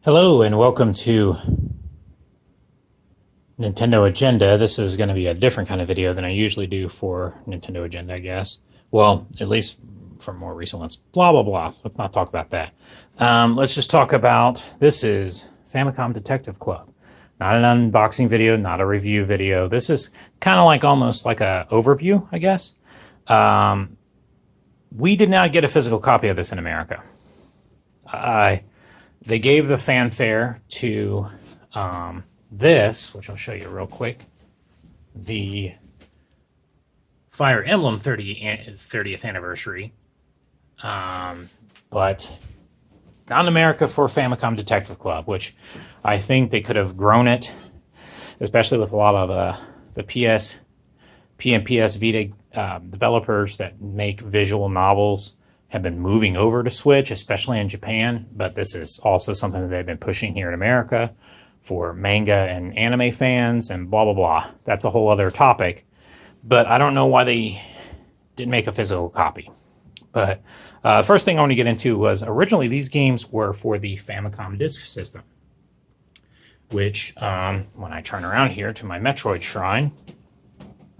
Hello and welcome to Nintendo Agenda. This is going to be a different kind of video than I usually do for Nintendo Agenda, I guess. Well, at least for more recent ones. Blah, blah, blah. Let's not talk about that. Let's just talk about, this is Famicom Detective Club. Not an unboxing video, not a review video. This is kind of like almost like an overview, I guess. We did not get a physical copy of this in America. They gave the fanfare to this, which I'll show you real quick, the Fire Emblem 30th anniversary, but not in America for Famicom Detective Club, which I think they could have grown it, especially with a lot of the P and PS Vita developers that make visual novels have been moving over to Switch, especially in Japan, but this is also something that they've been pushing here in America for manga and anime fans and blah, blah, blah. That's a whole other topic, but I don't know why they didn't make a physical copy. But the first thing I want to get into was originally these games were for the Famicom disk system, which when I turn around here to my Metroid shrine,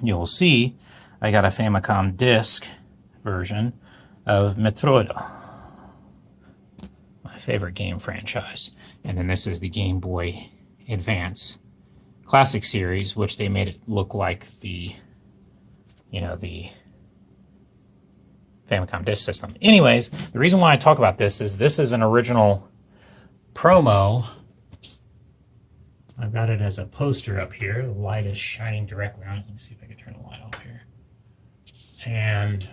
you'll see I got a Famicom disk version of Metroid, my favorite game franchise. And then this is the Game Boy Advance Classic series, which they made it look like the Famicom disk system. Anyways, the reason why I talk about this is an original promo. I've got it as a poster up here. The light is shining directly on it. Let me see if I can turn the light off here. And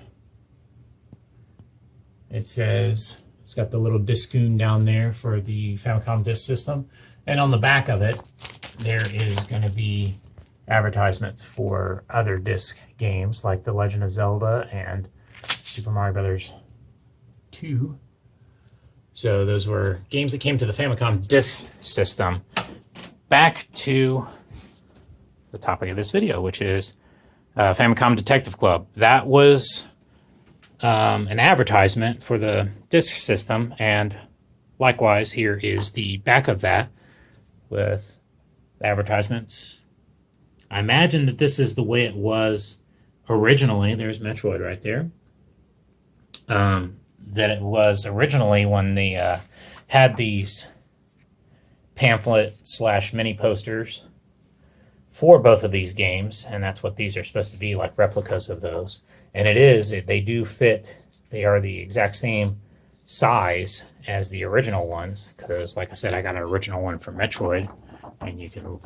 it says, it's got the little discoon down there for the Famicom disk system. And on the back of it, there is going to be advertisements for other disc games like The Legend of Zelda and Super Mario Brothers 2. So those were games that came to the Famicom disk system. Back to the topic of this video, which is Famicom Detective Club. That was an advertisement for the disk system, and likewise here is the back of that with advertisements. I imagine that this is the way it was originally. There's Metroid right there. That it was originally when they had these pamphlet / mini posters for both of these games, and that's what these are supposed to be, like replicas of those. And they do fit. They are the exact same size as the original ones, because like I said, I got an original one from Metroid, and you can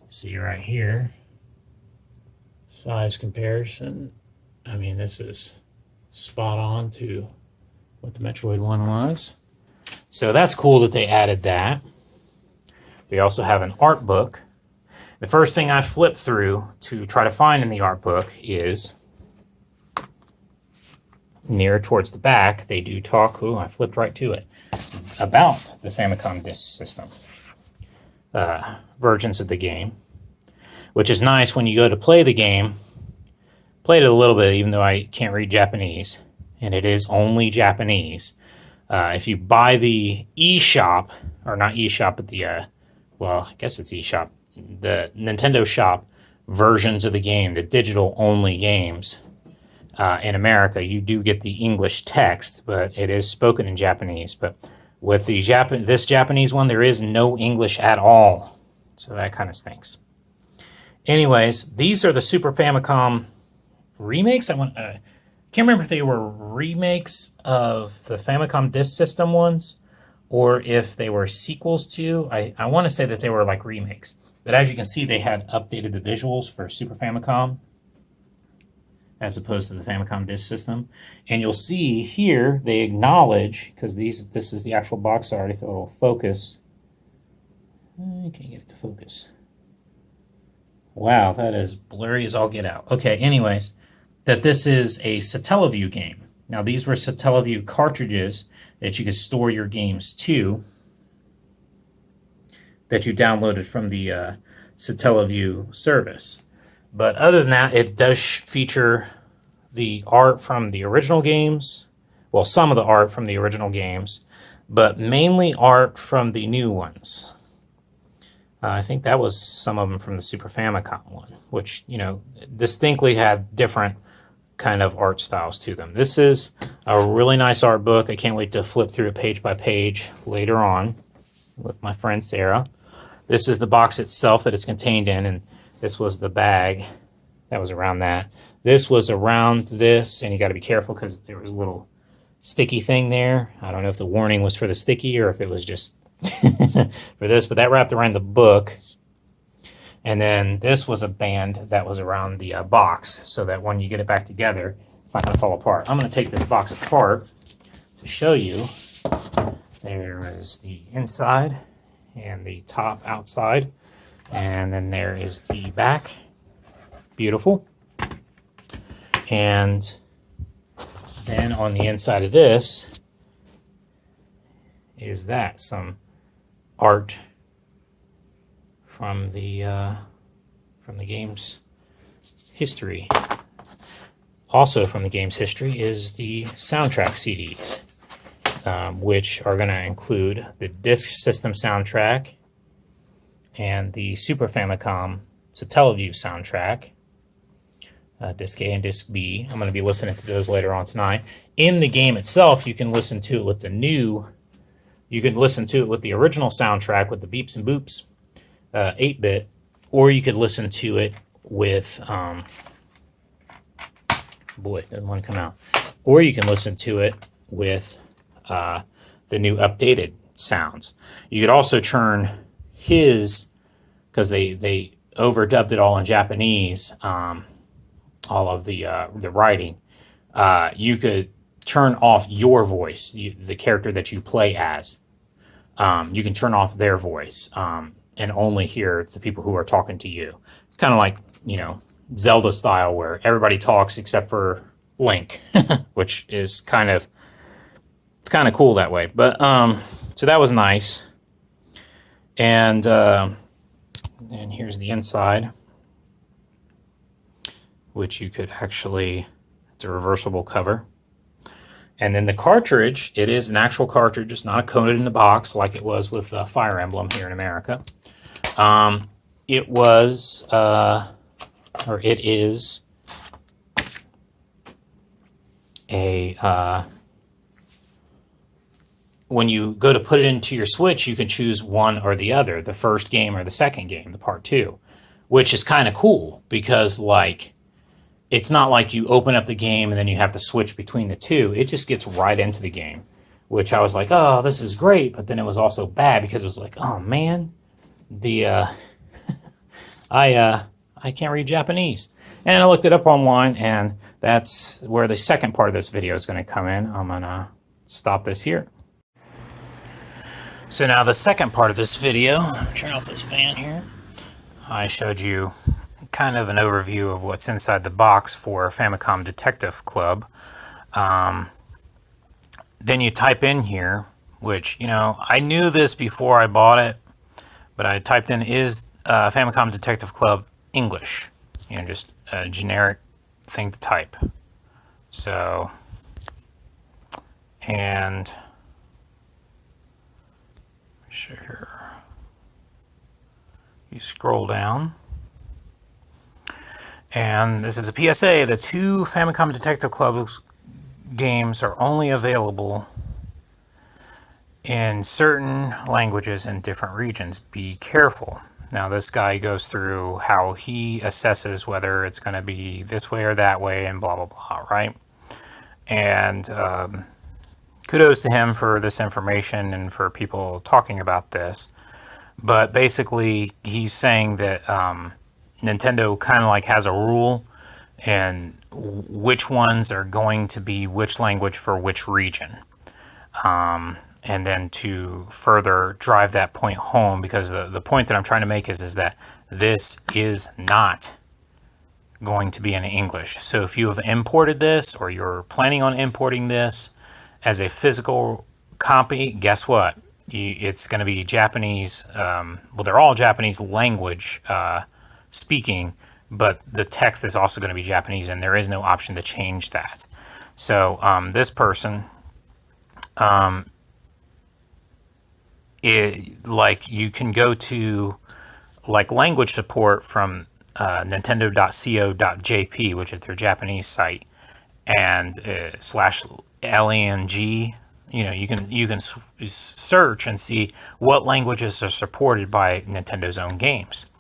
see right here, size comparison. I mean, this is spot on to what the Metroid one was. So that's cool that they added that. They also have an art book. The first thing I flipped through to try to find in the art book is near towards the back. They do talk, I flipped right to it, about the Famicom disk system versions of the game, which is nice when you go to play the game. Played it a little bit, even though I can't read Japanese, and it is only Japanese. If you buy the eShop, or not eShop, but the, well, I guess it's eShop, the Nintendo Shop versions of the game, the digital only games in America, you do get the English text, but it is spoken in Japanese. But with the this Japanese one, there is no English at all, so that kind of stinks. Anyways, these are the Super Famicom remakes. I can't remember if they were remakes of the Famicom disk system ones or if they were sequels to. I want to say that they were like remakes. But as you can see, they had updated the visuals for Super Famicom as opposed to the Famicom disk system. And you'll see here they acknowledge, because this is the actual box art, if it'll focus. I can't get it to focus. Wow, that is blurry as all get out. Okay, anyways, that this is a Satellaview game. Now, these were Satellaview cartridges that you could store your games to, that you downloaded from the Satellaview service. But other than that, it does feature the art from the original games. Well, some of the art from the original games. but mainly art from the new ones. I think that was some of them from the Super Famicom one, which, you know, distinctly had different kind of art styles to them. This is a really nice art book. I can't wait to flip through it page by page later on with my friend Sarah. This is the box itself that it's contained in, and this was the bag that was around that. This was around this, and you got to be careful because there was a little sticky thing there. I don't know if the warning was for the sticky or if it was just for this, but that wrapped around the book. And then this was a band that was around the box so that when you get it back together, it's not going to fall apart. I'm going to take this box apart to show you. There is the inside and the top outside. And then there is the back. Beautiful. And then on the inside of this is that, some art from the game's history. Also from the game's history is the soundtrack CDs, which are going to include the Disk System soundtrack and the Super Famicom Satellaview soundtrack, Disc A and Disc B. I'm going to be listening to those later on tonight. In the game itself, you can listen to it with the new, you can listen to it with the original soundtrack with the beeps and boops, 8-bit, or you could listen to it with, boy, it doesn't want to come out. Or you can listen to it with the new updated sounds. You could also turn his, because they overdubbed it all in Japanese, all of the writing. You could turn off your voice, the character that you play as. You can turn off their voice and only hear the people who are talking to you. It's kind of like, you know, Zelda style, where everybody talks except for Link, which is kind of, it's kind of cool that way. But so that was nice. And here's the inside, which you could actually, it's a reversible cover. And then the cartridge, it is an actual cartridge. It's not coated in the box like it was with Fire Emblem here in America. It was, or it is, a, when you go to put it into your Switch, you can choose one or the other, the first game or the second game, the part 2, which is kind of cool because, like, it's not like you open up the game and then you have to switch between the two. It just gets right into the game, which I was like, oh, this is great. But then it was also bad because it was like, oh, man, the I can't read Japanese. And I looked it up online, and that's where the second part of this video is going to come in. I'm going to stop this here. So now the second part of this video, turn off this fan here. I showed you kind of an overview of what's inside the box for Famicom Detective Club. Then you type in here, which, you know, I knew this before I bought it, but I typed in, is Famicom Detective Club English? You know, just a generic thing to type. So, and sure, you scroll down, and this is a PSA. The 2 Famicom Detective Club games are only available in certain languages in different regions. Be careful. Now this guy goes through how he assesses whether it's going to be this way or that way and blah, blah, blah, right? And kudos to him for this information and for people talking about this. But basically, he's saying that Nintendo kind of like has a rule and which ones are going to be which language for which region. And then to further drive that point home, because the point that I'm trying to make is that this is not going to be in English. So if you have imported this, or you're planning on importing this as a physical copy, guess what? It's going to be Japanese. Well, they're all Japanese language speaking, but the text is also going to be Japanese, and there is no option to change that. So this person like you can go to like language support from Nintendo.co.jp, which is their Japanese site, and /lang. You can search and see what languages are supported by Nintendo's own games.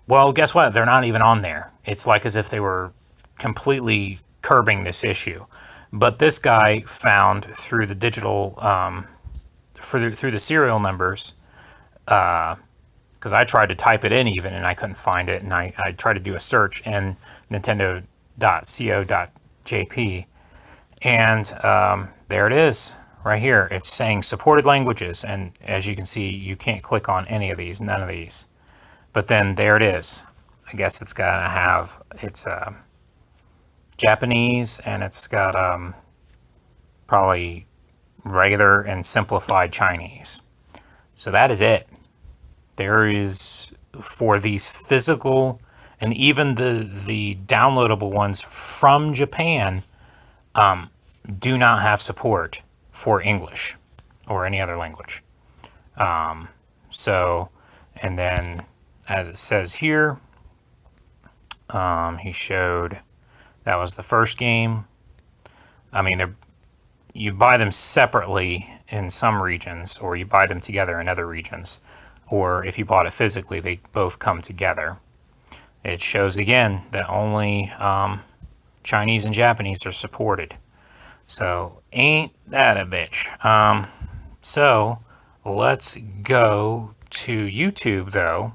Well, guess what? They're not even on there. It's like as if they were completely curbing this issue. But this guy found through the digital, through the serial numbers, because I tried to type it in even and I couldn't find it, and I tried to do a search in Nintendo.co.jp, and there it is. Right here, it's saying supported languages, and as you can see, you can't click on any of these, none of these. But then there it is. I guess it's gotta have, it's Japanese, and it's got probably regular and simplified Chinese. So that is it. There is, for these physical, and even the downloadable ones from Japan, do not have support for English or any other language. So, and then as it says here, he showed that was the first game. I mean, you buy them separately in some regions, or you buy them together in other regions, or if you bought it physically, they both come together. It shows again that only Chinese and Japanese are supported. So ain't that a bitch? So let's go to YouTube though.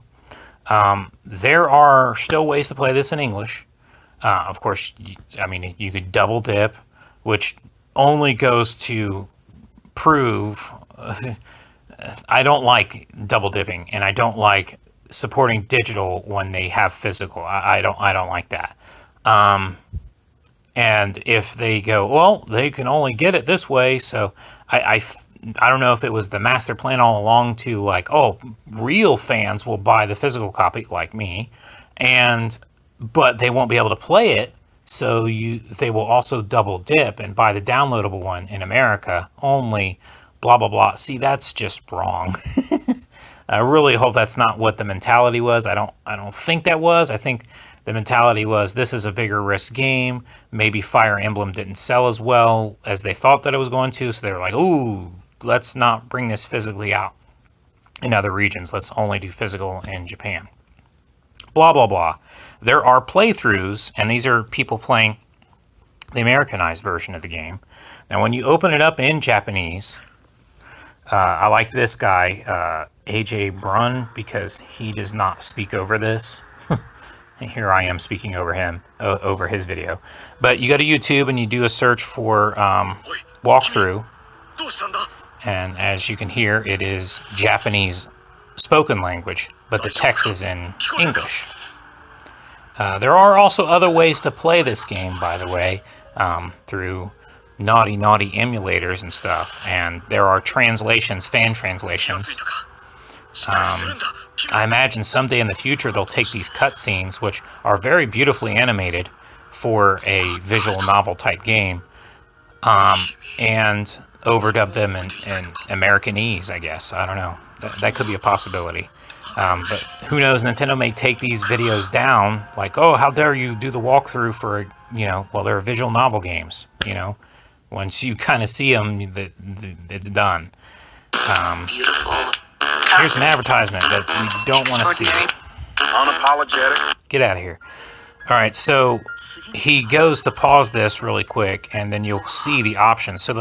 There are still ways to play this in English. Of course, I mean, you could double dip, which only goes to prove I don't like double dipping, and I don't like supporting digital when they have physical. I don't like that. And if they go, well, they can only get it this way, so I don't know if it was the master plan all along to like, oh, real fans will buy the physical copy like me, but they won't be able to play it, so they will also double dip and buy the downloadable one in America only, blah blah blah. See, that's just wrong. I really hope that's not what the mentality was. I don't think that was. I think the mentality was, this is a bigger risk game. Maybe Fire Emblem didn't sell as well as they thought that it was going to, so they were like, ooh, let's not bring this physically out in other regions. Let's only do physical in Japan. Blah, blah, blah. There are playthroughs, and these are people playing the Americanized version of the game. Now, when you open it up in Japanese, I like this guy, AJ Brun, because he does not speak over this. And here I am speaking over him, over his video. But you go to YouTube and you do a search for walkthrough. And as you can hear, it is Japanese spoken language, but the text is in English. There are also other ways to play this game, by the way, through naughty emulators and stuff. And there are translations, fan translations. I imagine someday in the future they'll take these cutscenes, which are very beautifully animated for a visual novel type game, and overdub them in Americanese, I guess. I don't know. That could be a possibility. But who knows, Nintendo may take these videos down, like, oh, how dare you do the walkthrough for, well, they're visual novel games, Once you kind of see them, it's done. Beautiful. Here's an advertisement that we don't want to see. Unapologetic. Get out of here. All right, so he goes to pause this really quick, and then you'll see the options. So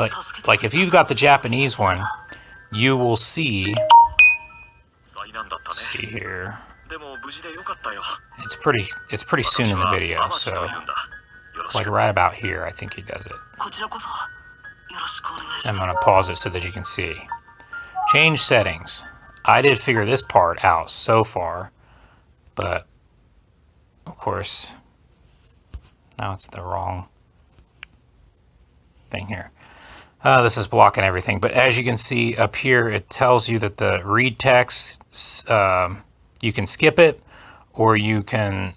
like if you've got the Japanese one, you will see. Let's see here. It's pretty soon in the video, so like right about here, I think he does it. I'm gonna pause it so that you can see. Change settings. I did figure this part out so far, but of course, now it's the wrong thing here. This is blocking everything, but as you can see up here, it tells you that the read text, you can skip it, or you can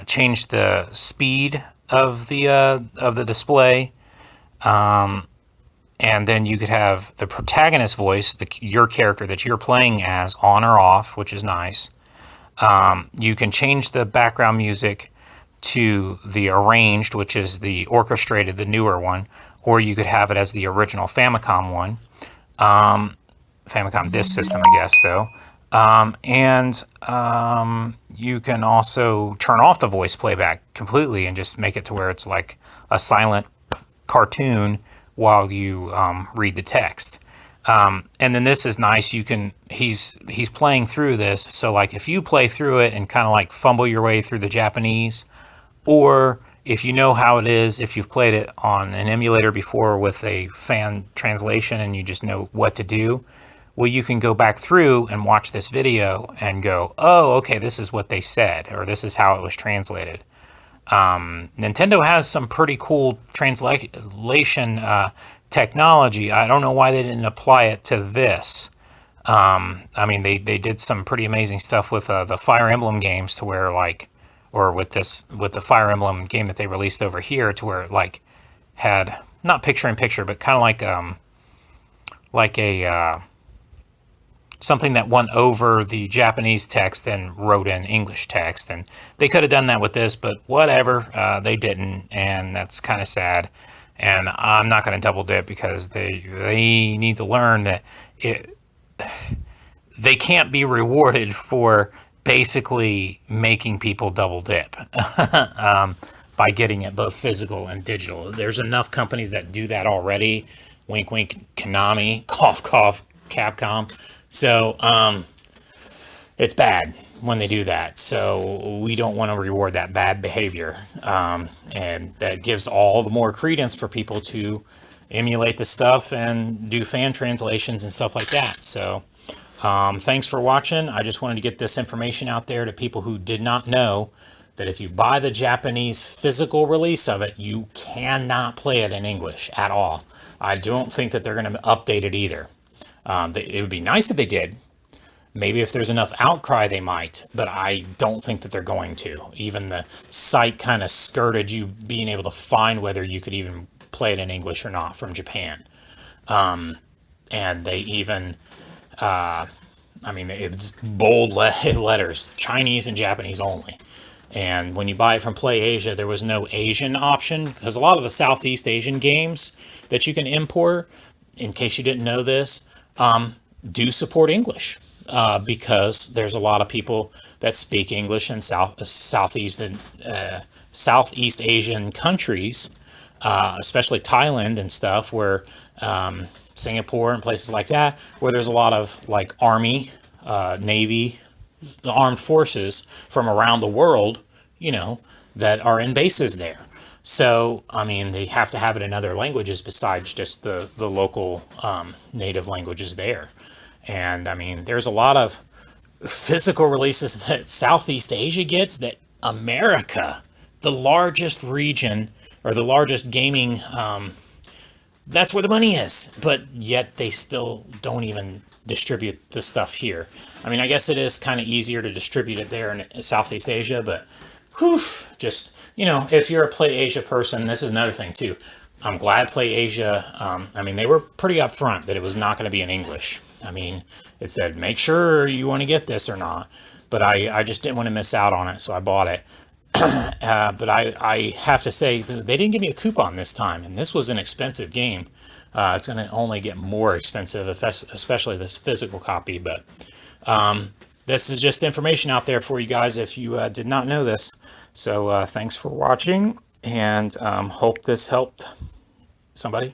change the speed of the display. And then you could have the protagonist voice, your character that you're playing as, on or off, which is nice. You can change the background music to the arranged, which is the orchestrated, the newer one, or you could have it as the original Famicom one. Famicom disk system, I guess, though. You can also turn off the voice playback completely and just make it to where it's like a silent cartoon while you read the text. And then this is nice. You can he's playing through this, so like if you play through it and kind of like fumble your way through the Japanese, or if you know how it is, if you've played it on an emulator before with a fan translation and you just know what to do, well, you can go back through and watch this video and go, oh, okay, this is what they said, or this is how it was translated. Nintendo has some pretty cool translation technology. I don't know why they didn't apply it to this. I mean, they did some pretty amazing stuff with the Fire Emblem games, to where like, or with the Fire Emblem game that they released over here, to where it like had not picture in picture, but kind of like a something that went over the Japanese text and wrote in English text. And they could have done that with this, but whatever, they didn't, and that's kind of sad. And I'm not going to double dip, because they need to learn that they can't be rewarded for basically making people double dip by getting it both physical and digital. There's enough companies that do that already. Wink, wink, Konami, cough, cough, Capcom. So it's bad when they do that. So we don't want to reward that bad behavior. And that gives all the more credence for people to emulate the stuff and do fan translations and stuff like that. So thanks for watching. I just wanted to get this information out there to people who did not know that if you buy the Japanese physical release of it, you cannot play it in English at all. I don't think that they're going to update it either. It would be nice if they did. Maybe if there's enough outcry, they might, but I don't think that they're going to. Even the site kind of skirted you being able to find whether you could even play it in English or not from Japan. And they even, I mean, it's bold letters, Chinese and Japanese only. And when you buy it from Play Asia, there was no Asian option, because a lot of the Southeast Asian games that you can import, in case you didn't know this, do support English, because there's a lot of people that speak English in Southeast Asian countries, especially Thailand and stuff, where Singapore and places like that, where there's a lot of like Army, Navy, the armed forces from around the world, you know, that are in bases there. So, I mean, they have to have it in other languages besides just the local native languages there. And, I mean, there's a lot of physical releases that Southeast Asia gets that America, the largest region, or the largest gaming, that's where the money is. But yet they still don't even distribute the stuff here. I mean, I guess it is kind of easier to distribute it there in Southeast Asia, but whew, just... You know, if you're a Play Asia person, this is another thing too. I'm glad Play Asia, I mean, they were pretty upfront that it was not going to be in English. I mean, it said, make sure you want to get this or not. But I just didn't want to miss out on it, so I bought it. But I have to say, they didn't give me a coupon this time, and this was an expensive game. It's going to only get more expensive, especially this physical copy. But this is just information out there for you guys if you did not know this. So thanks for watching, and hope this helped somebody.